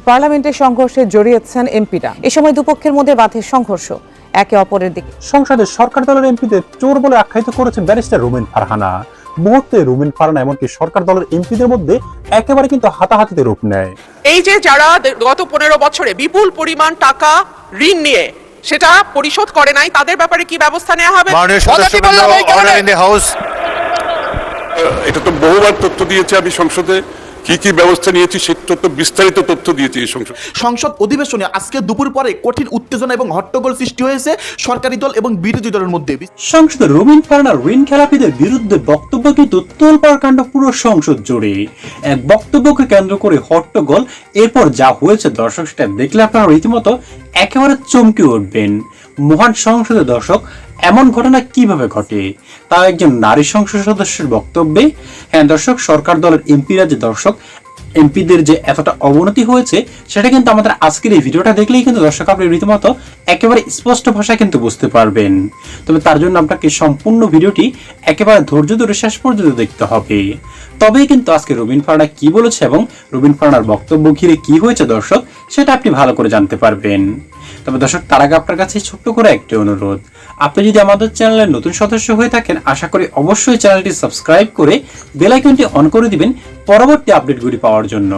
পার্লামেন্টের সংঘর্ষে জড়িয়েছেন এমপিরা। এ সময় দুপক্ষের মধ্যে বাধে সংঘর্ষ। একে অপরের দিকে সংসদে সরকার দলের এমপিদের চোর বলে আখ্যায়িত করেছেন ব্যারিস্টার রুমিন ফারহানা। মুহূর্তে রুমিন ফারহানা এমনকি সরকার দলের এমপিদের মধ্যে একেবারে কিন্তু হাতাহাতিতে রূপ নেয়। এই যে যারা গত 15 বছরে বিপুল পরিমাণ টাকা ঋণ নিয়ে সেটা পরিশোধ করে নাই, তাদের ব্যাপারে কি ব্যবস্থা নেওয়া হবে? এটা তো বহুবার তথ্য দিয়েছে, আমি সংসদে কি কি ব্যবস্থা নিয়েছি সে তথ্য বিস্তারিত তথ্য দিয়েছি। এই সংসদ অধিবেশনে আজকে দুপুর পরে কঠিন উত্তেজনা এবং হট্টগোল সৃষ্টি হয়েছে সরকারি দল এবং বিরোধী দলের মধ্যে। সংসদে রুমিন ফারহানা ঋণ খেলাপিদের বিরুদ্ধে বক্তব্য কিন্তু তোলপাড় কাণ্ড পুরো সংসদ জুড়ে। এক বক্তব্যকে কেন্দ্র করে হট্টগোল, এরপর যা হয়েছে দর্শক সেটা দেখলে আপনারা রীতিমতো একেবারে চমকে উঠবেন। মহান সংসদের দর্শক এমন ঘটনা কিভাবে ঘটে, তা একজন নারী সংসদ সদস্যের বক্তব্যে। হ্যাঁ দর্শক, সরকার দলের এমপিরা যে এমপিদের যে এতটা অবনতি হয়েছে সেটা কিন্তু আমাদের আজকের এই ভিডিওটা দেখলেই কিন্তু দর্শক আপনি রীতিমতো একেবারে স্পষ্ট ভাষায় কিন্তু বুঝতে পারবেন। তবে তার জন্য আপনাকে সম্পূর্ণ ভিডিওটি একেবারে ধৈর্য ধরে শেষ পর্যন্ত দেখতে হবে। তবেই কিন্তু আজকে রুমিন ফারহানা কি বলেছে এবং রুমিন ফারহানার বক্তব্য ঘিরে কি হয়েছে দর্শক সেটা আপনি ভালো করে জানতে পারবেন। তবে দর্শক, তার আগে আপনার কাছে ছোট্ট করে একটি অনুরোধ, আপনি যদি আমাদের চ্যানেলের নতুন সদস্য হয়ে থাকেন আশা করি অবশ্যই চ্যানেলটি সাবস্ক্রাইব করে বেল আইকনটি অন করে দিবেন পরবর্তী আপডেটগুলি পাওয়ার জন্য।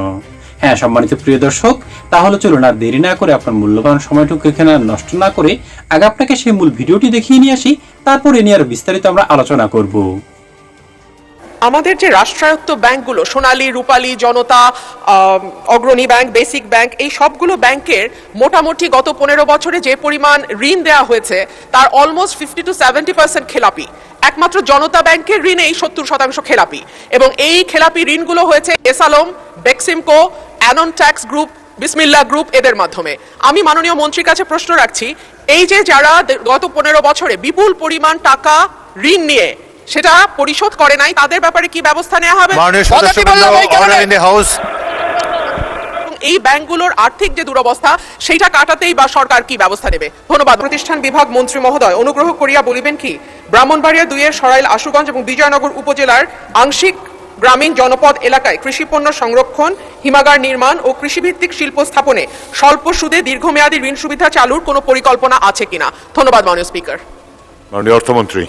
হ্যাঁ সম্মানিত প্রিয় দর্শক, তাহলে চলুন আর দেরি না করে আপনার মূল্যবান সময়টুকু এখানে নষ্ট না করে আগে আপনাকে সেই মূল ভিডিওটি দেখিয়ে নিয়ে আসি, তারপর এ নিয়ে আরো বিস্তারিত আমরা আলোচনা করব। আমাদের যে রাষ্ট্রায়ত্ত ব্যাংকগুলো, সোনালী, রূপালী, জনতা, অগ্রণী ব্যাংক, বেসিক ব্যাংক, এই সবগুলো ব্যাংকের মোটামুটি গত 15 বছরে যে পরিমাণ ঋণ দেওয়া হয়েছে তার অলমোস্ট 50 to 70% খেলাপি। একমাত্র জনতা ব্যাংকের ঋণেই 70% খেলাপি, এবং এই খেলাপি ঋণগুলো হয়েছে এসালম, বেক্সিমকো, অ্যানন ট্যাক্স গ্রুপ, বিসমিল্লাহ গ্রুপ, এদের মাধ্যমে। আমি মাননীয় মন্ত্রীর কাছে প্রশ্ন রাখছি, এই যে যারা গত 15 বছরে বিপুল পরিমাণ টাকা ঋণ নিয়ে সেটা পরিশোধ করে নাই, তাদের ব্যাপারে কি ব্যবস্থা নেওয়া হবে? এই ব্যাংকগুলোর আর্থিক যে দুরবস্থা সেটা কাটাতেই বা সরকার কি ব্যবস্থা নেবে? ধন্যবাদ। প্রতিষ্ঠান বিভাগ মন্ত্রী মহোদয়, অনুগ্রহ করিয়া বলিবেন কি ব্রাহ্মণবাড়িয়া 2-এর সরাইল, আশুগঞ্জ এবং বিজয়নগর উপজেলার আংশিক গ্রামীণ জনপদ এলাকায় কৃষিপণ্য সংরক্ষণ, হিমাগার নির্মাণ ও কৃষিভিত্তিক শিল্প স্থাপনে স্বল্প সুদে দীর্ঘমেয়াদী ঋণ সুবিধা চালুর কোনো পরিকল্পনা আছে কিনা? ধন্যবাদ মাননীয় স্পিকার। মাননীয় অর্থমন্ত্রী।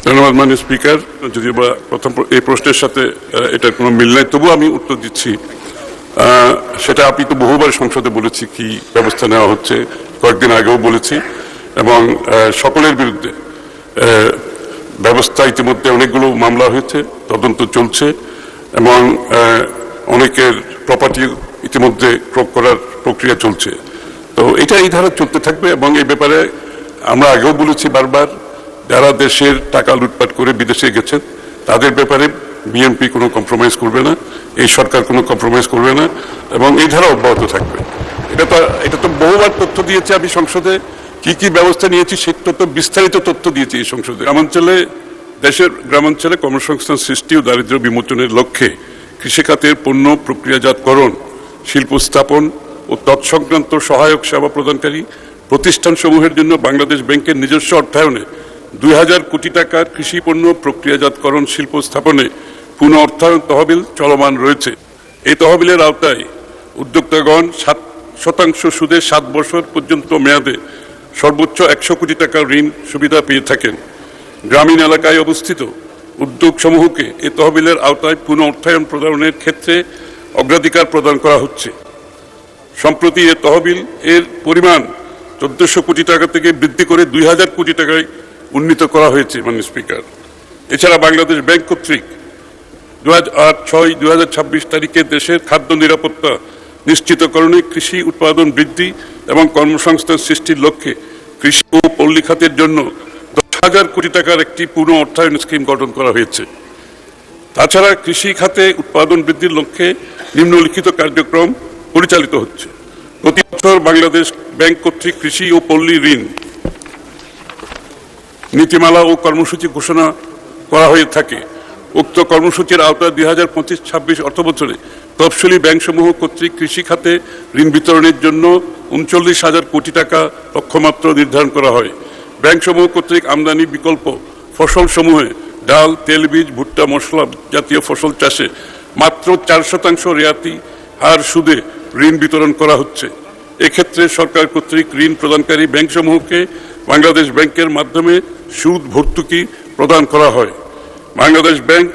ধন্যবাদ মাননীয় স্পিকার। যদি প্রথম এই প্রশ্নের সাথে এটার কোনো মিল নাই, তবুও আমি উত্তর দিচ্ছি। সেটা আপনি তো বহুবার সংসদে বলেছি কি ব্যবস্থা নেওয়া হচ্ছে, কয়েকদিন আগেও বলেছি, এবং সকলের বিরুদ্ধে ব্যবস্থা ইতিমধ্যে অনেকগুলো মামলা হয়েছে, তদন্ত চলছে, এবং অনেকের প্রপার্টি ইতিমধ্যে ক্রয় করার প্রক্রিয়া চলছে। তো এটা এই ধারা চলতে থাকবে, এবং এই ব্যাপারে আমরা আগেও বলেছি বারবার, যারা দেশের টাকা লুটপাট করে বিদেশে গেছেন তাদের ব্যাপারে বিএনপি কোনো কম্প্রোমাইজ করবে না, এই সরকার কোনো কম্প্রোমাইজ করবে না, এবং এই ধারা অব্যাহত থাকবে। এটা তো বহুবার তথ্য দিয়েছে, আমি সংসদে কি কি ব্যবস্থা নিয়েছি সে তথ্য বিস্তারিত তথ্য দিয়েছি এই সংসদে। দেশের গ্রামাঞ্চলে কর্মসংস্থান সৃষ্টি ও দারিদ্র্য বিমোচনের লক্ষ্যে কৃষিখাতের পণ্য প্রক্রিয়াজাতকরণ, শিল্প স্থাপন ও তৎসংক্রান্ত সহায়ক সেবা প্রদানকারী প্রতিষ্ঠানসমূহের জন্য বাংলাদেশ ব্যাংকের নিজস্ব অর্থায়নে 2000 কোটি টাকার কৃষি পণ্য প্রক্রিয়াজাতকরণ শিল্প স্থাপনে পুনঃ অর্থায়ন তহবিল চলমান রয়েছে। এই তহবিলের আওতায় উদ্যোক্তাগণ 7% সুদে 7 বছর পর্যন্ত মেয়াদে সর্বোচ্চ 100 কোটি টাকার ঋণ সুবিধা পেয়ে থাকেন। গ্রামীণ এলাকায় অবস্থিত উদ্যোগসমূহকে এই তহবিলের আওতায় পুনঃ অর্থায়ন প্রদানের ক্ষেত্রে অগ্রাধিকার প্রদান করা হচ্ছে। সম্প্রতি এ তহবিল এর পরিমাণ 1400 কোটি টাকা থেকে বৃদ্ধি করে 2000 কোটি টাকায় উন্নীত করা হয়েছে মাননীয় স্পিকার। এছাড়া বাংলাদেশ ব্যাংক কর্তৃক 2008-6-2026 তারিখে দেশের খাদ্য নিরাপত্তা নিশ্চিতকরণে কৃষি উৎপাদন বৃদ্ধি এবং কর্মসংস্থান সৃষ্টির লক্ষ্যে কৃষি ও পল্লী খাতের জন্য 10,000 কোটি টাকার একটি পুনঃ অর্থায়ন স্কিম গঠন করা হয়েছে। তাছাড়া কৃষি খাতে উৎপাদন বৃদ্ধির লক্ষ্যে নিম্নলিখিত কার্যক্রম পরিচালিত হচ্ছে। প্রতি বছর বাংলাদেশ ব্যাংক কর্তৃক কৃষি ও পল্লী ঋণ নীতিমালা ও কর্মসূচি ঘোষণা করা হয়ে থাকে। উক্ত কর্মসূচির আওতায় 2025-26 অর্থবছরে তফসিলি ব্যাংকসমূহ কর্তৃক কৃষি খাতে ঋণ বিতরণের জন্য 39,000 কোটি টাকা লক্ষ্যমাত্রা নির্ধারণ করা হয়। ব্যাংকসমূহ কর্তৃক আমদানি বিকল্প ফসলসমূহে ডাল, তেলবীজ, ভুট্টা, মশলা জাতীয় ফসল চাষে মাত্র 4% রেয়াতি হার সুদে ঋণ বিতরণ করা হচ্ছে। এক্ষেত্রে সরকার কর্তৃক ঋণ প্রদানকারী ব্যাংকসমূহকে বাংলাদেশ ব্যাংকের মাধ্যমে সুদ ভর্তুকি প্রদান করা হয়। বাংলাদেশ ব্যাংক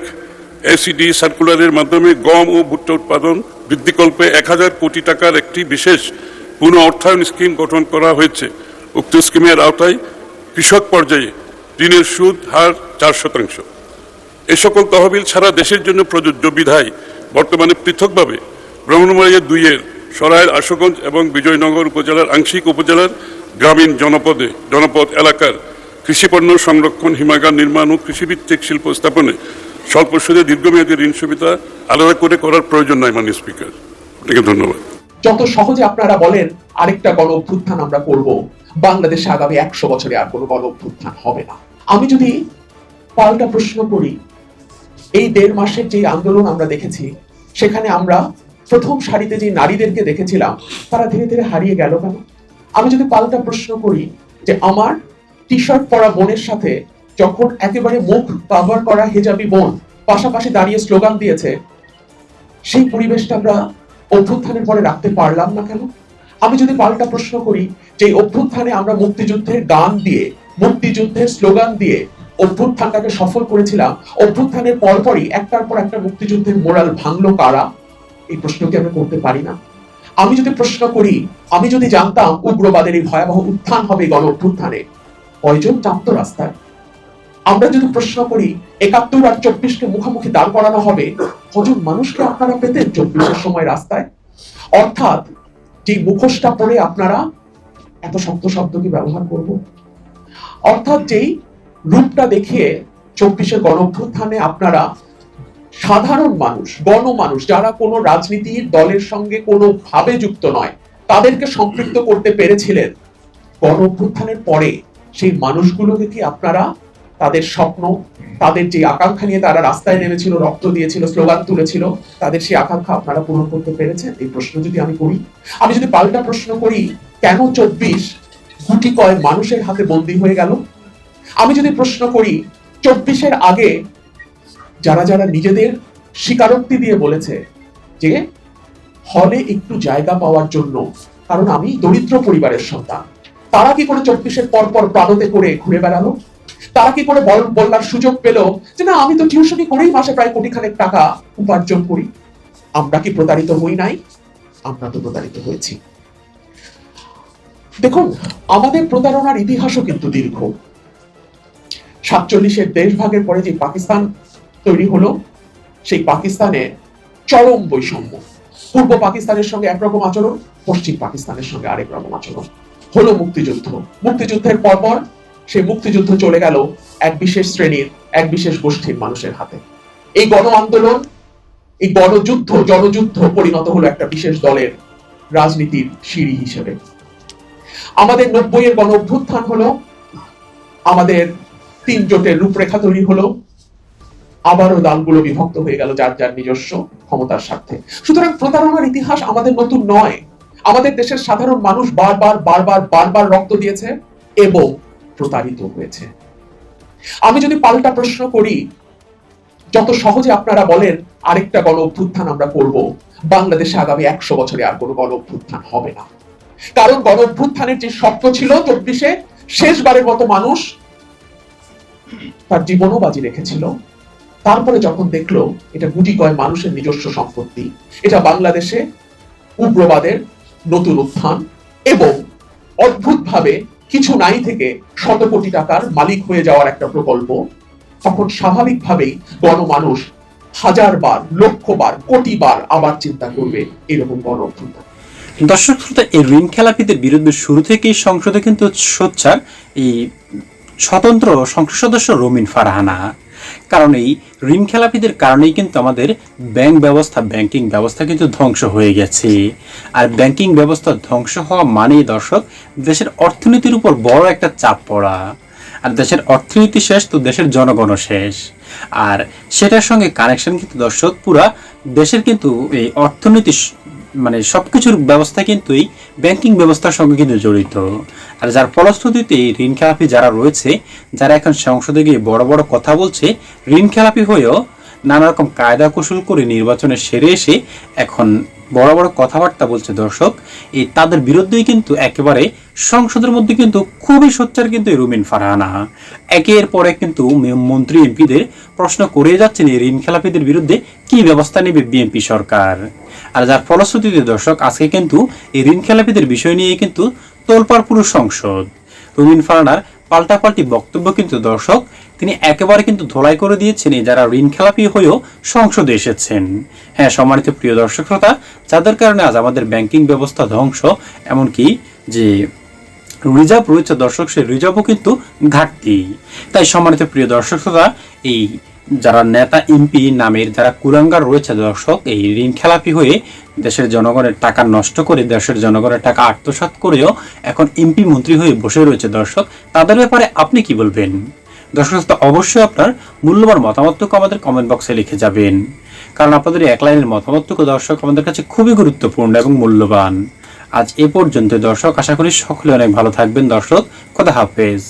এসিডি সার্কুলারের মাধ্যমে গম ও ভুট্টা উৎপাদন বৃদ্ধিকল্পে 1000 কোটি টাকার একটি বিশেষ পুনঃ অর্থায়ন স্কিম গঠন করা হয়েছে। উক্ত স্কিমের আওতায় কৃষক পর্যায়ে ঋণের সুদ হার 4%। এ সকল তহবিল ছাড়া দেশের জন্য প্রযোজ্য বিধায় বর্তমানে পৃথকভাবে ব্রাহ্মণবাড়িয়া 2-এর সরাইল, আশুগঞ্জ এবং বিজয়নগর উপজেলার আংশিক উপজেলার গ্রামীণ জনপদ এলাকার কৃষিপণ্য সংরক্ষণ, হিমাগার নির্মাণ ও কৃষিভিত্তিক শিল্প স্থাপনে স্বল্প সুদে দীর্ঘমেয়াদী ঋণ সুবিধা আলাদা করে করার প্রয়োজন নাই। মাননীয় স্পিকার, আপনাকে ধন্যবাদ। যত সহজে আপনারা বলেন আরেকটা গণ অভ্যুত্থান আমরা করব, বাংলাদেশে আগামী 100 বছরে আর কোনো গণ অভ্যুত্থান হবে না। আমি যদি পাল্টা প্রশ্ন করি, এই 1.5 মাসের যে আন্দোলন আমরা দেখেছি, সেখানে আমরা প্রথম সারিতে যে নারীদেরকে দেখেছিলাম, তারা ধীরে ধীরে হারিয়ে গেল কেন? আমি যদি পাল্টা প্রশ্ন করি যে আমার টি শার্ট পরা বোনের সাথে যখন একেবারে মুখ কভার করা হিজাবি বোন পাশাপাশি দাঁড়িয়ে স্লোগান দিয়েছে, সেই পরিবেশটা আমরা অভ্যুত্থানের পরে রাখতে পারলাম না কেন? আমি যদি পাল্টা প্রশ্ন করি যে অভ্যুত্থানে আমরা মুক্তিযুদ্ধের গান দিয়ে, মুক্তিযুদ্ধের স্লোগান দিয়ে অভ্যুত্থানটাকে সফল করেছিলাম, অভ্যুত্থানের পরপরই একটার পর একটা মুক্তিযুদ্ধের মোরাল ভাঙলো কারা? এই প্রশ্নকে আমরা করতে পারি না। আমি যদি প্রশ্ন করি, আমি যদি জানতাম উগ্রবাদের এই ভয়াবহ উত্থান হবে গণ অভ্যুত্থানে, কয়জন চাপতো রাস্তায়? আমরা যদি প্রশ্ন করি 71 আর 24কে মুখোমুখি দাঁড় করানো হবে, কজন মানুষকে আপনারা পেতেন 24-এর সময় রাস্তায়? অর্থাৎ যে মুখোশটা পরে আপনারা এত শক্ত শব্দ কি ব্যবহার করব? অর্থাৎ যেই রূপটা দেখিয়ে 24-এর গণ অভ্যুত্থানে আপনারা সাধারণ মানুষ, গণমানুষ, যারা কোনো রাজনীতির দলের সঙ্গে কোনো ভাবে যুক্ত নয়, তাদেরকে সম্পৃক্ত করতে পেরেছিলেন, গণ অভ্যুত্থানের পরে সেই মানুষগুলোকে কি আপনারা তাদের স্বপ্ন, তাদের যে আকাঙ্ক্ষা নিয়ে তারা রাস্তায় নেমেছিল, রক্ত দিয়েছিল, স্লোগান তুলেছিল, তাদের সেই আকাঙ্ক্ষা আপনারা পূরণ করতে পেরেছেন? এই প্রশ্ন যদি আমি করি, আমি যদি পাল্টা প্রশ্ন করি, কেন 24 গুটি কয়েক মানুষের হাতে বন্দী হয়ে গেল? আমি যদি প্রশ্ন করি 24-এর আগে যারা যারা নিজেদের স্বীকারোক্তি দিয়ে বলেছে যে হলে একটু জায়গা পাওয়ার জন্য, কারণ আমি দরিদ্র পরিবারের সন্তান, তারা কি করে 24-এর পরপর প্রাণতে করে ঘুরে বেড়ালো? তারা কি করে বলার সুযোগ পেল যে না, আমি তো টিউশনি করেই মাসে প্রায় কোটিখানেক টাকা উপার্জন করি? আমরা কি প্রতারিত হই নাই? আমরা তো প্রতারিত হয়েছি। দেখুন, আমাদের প্রতারণার ইতিহাসও কিন্তু দীর্ঘ। 47-এর দেশভাগের পরে যে পাকিস্তান তৈরি হলো, সেই পাকিস্তানে চরম বৈষম্য। পূর্ব পাকিস্তানের সঙ্গে একরকম আচরণ, পশ্চিম পাকিস্তানের সঙ্গে আরেক রকম আচরণ। হলো মুক্তিযুদ্ধ, মুক্তিযুদ্ধের পরপর সেই মুক্তিযুদ্ধ চলে গেল এক বিশেষ শ্রেণীর, এক বিশেষ গোষ্ঠীর মানুষের হাতে। এই গণ আন্দোলন, এই গণযুদ্ধ, জনযুদ্ধ পরিণত হলো একটা বিশেষ দলের রাজনীতির সিঁড়ি হিসেবে। আমাদের 90-এর গণ অভ্যুত্থান হলো, আমাদের 3 জোটের রূপরেখা তৈরি হলো, আবারও দলগুলো বিভক্ত হয়ে গেল যার যার নিজস্ব ক্ষমতার স্বার্থে। সুতরাং প্রতারণার ইতিহাস আমাদের নতুন নয়। আমাদের দেশের সাধারণ মানুষ বারবার রক্ত দিয়েছে এবং প্রতারিত হয়েছে। আমি যদি পাল্টা প্রশ্ন করি, যত সহজে আপনারা বলেন আরেকটা গণ অভ্যুত্থান আমরা করব, বাংলাদেশে আগামী 100 বছরে আর কোনো গণ অভ্যুত্থান হবে না। কারণ গণ অভ্যুত্থানের যে স্বপ্ন ছিল 24-এ, শেষবারের মতো মানুষ তার জীবনও বাজি রেখেছিল। তারপরে যখন দেখলো এটা গুটি কয় মানুষের নিজস্ব সম্পত্তি, এটা বাংলাদেশে উগ্রবাদের নতুন উত্থান এবং অদ্ভুতভাবে কিছু নাই থেকে শত কোটি টাকার মালিক হয়ে যাওয়ার একটা প্রকল্প, তখন স্বাভাবিকভাবেই গণমানুষ 1000 বার, লক্ষ বার, কোটি বার আবার চিন্তা করবে এরকম গণ অভ্যুত্থান। দর্শক শ্রোতা, এই ঋণ খেলাপিদের বিরুদ্ধে শুরু থেকেই সংসদে কিন্তু সোচ্চার এই স্বতন্ত্র সংসদ সদস্য রুমিন ফারহানা। কারণ এই ঋণ খেলাপিদের কারণেই কিন্তু আমাদের ব্যাংকিং ব্যবস্থা কিন্তু ধ্বংস হয়ে গেছে। আর ব্যাংকিং ব্যবস্থা ধ্বংস হওয়া মানেই দর্শক দেশের অর্থনীতির উপর বড় একটা চাপ পড়া। আর দেশের অর্থনীতি শেষ তো দেশের জনগণও শেষ। আর সেটার সঙ্গে কানেকশন কিন্তু দর্শক পুরা দেশের কিন্তু এই অর্থনীতি মানে সবকিছুর ব্যবস্থা কিন্তু এই ব্যাংকিং ব্যবস্থার সঙ্গে কিন্তু জড়িত। আর যার ফলশ্রুতিতে ঋণ খেলাপি যারা রয়েছে, যারা এখন সংসদে গিয়ে বড় বড় কথা বলছে, ঋণ খেলাপি হয়েও নানা রকম কায়দা কৌশল করে নির্বাচনে সেরে এসে এখন বড় বড় কথাবার্তা বলছে দর্শক, এই তাদের বিরুদ্ধেই কিন্তু একেবারে সংসদের মধ্যে কিন্তু খুবই সোচ্চার কিন্তু এই রুমিন ফারহানা। একের পর এক কিন্তু মন্ত্রী এমপিদের প্রশ্ন করে যাচ্ছেন এই ঋণ খেলাপিদের বিরুদ্ধে কি ব্যবস্থা নেবে বিএনপি সরকার। আর যার ফলশ্রুতিতে দর্শক আজকে কিন্তু এই ঋণ খেলাপিদের বিষয় নিয়ে কিন্তু তোলপাড় পুরো সংসদ। রুমিন ফারহানার পাল্টাপাল্টি বক্তব্য কিন্তু দর্শক তিনি একেবারে কিন্তু ধোলাই করে দিয়েছেন যারা ঋণ খেলাপি হয়েও সংসদে এসেছেন। হ্যাঁ সম্মানিত প্রিয় দর্শক শ্রোতা, যাদের কারণে আজ আমাদের ব্যাংকিং ব্যবস্থা ধ্বংস, এমনকি যে রিজার্ভ রয়েছে দর্শক সেই রিজার্ভও কিন্তু ঘাটতি। তাই সম্মানিত প্রিয় দর্শক শ্রোতা, এই যারা নেতা এমপি নামের যারা কুলাঙ্গার রয়েছে দর্শক, এই ঋণ খেলাপি হয়ে দেশের জনগণের টাকা নষ্ট করে দেশের জনগণের টাকা আত্মসাৎ করেও এখন এমপি মন্ত্রী হয়ে বসে রয়েছে দর্শক, তাদের ব্যাপারে আপনি কি বলবেন? দর্শক অবশ্যই আপনার মূল্যবান মতামতটুকু আমাদের কমেন্ট বক্সে লিখে যাবেন, কারণ আপনাদের এক লাইনের মতামতটুকু দর্শক আমাদের কাছে খুবই গুরুত্বপূর্ণ এবং মূল্যবান। আজ এ পর্যন্ত দর্শক, আশা করি সকলে অনেক ভালো থাকবেন দর্শক। খোদা হাফেজ।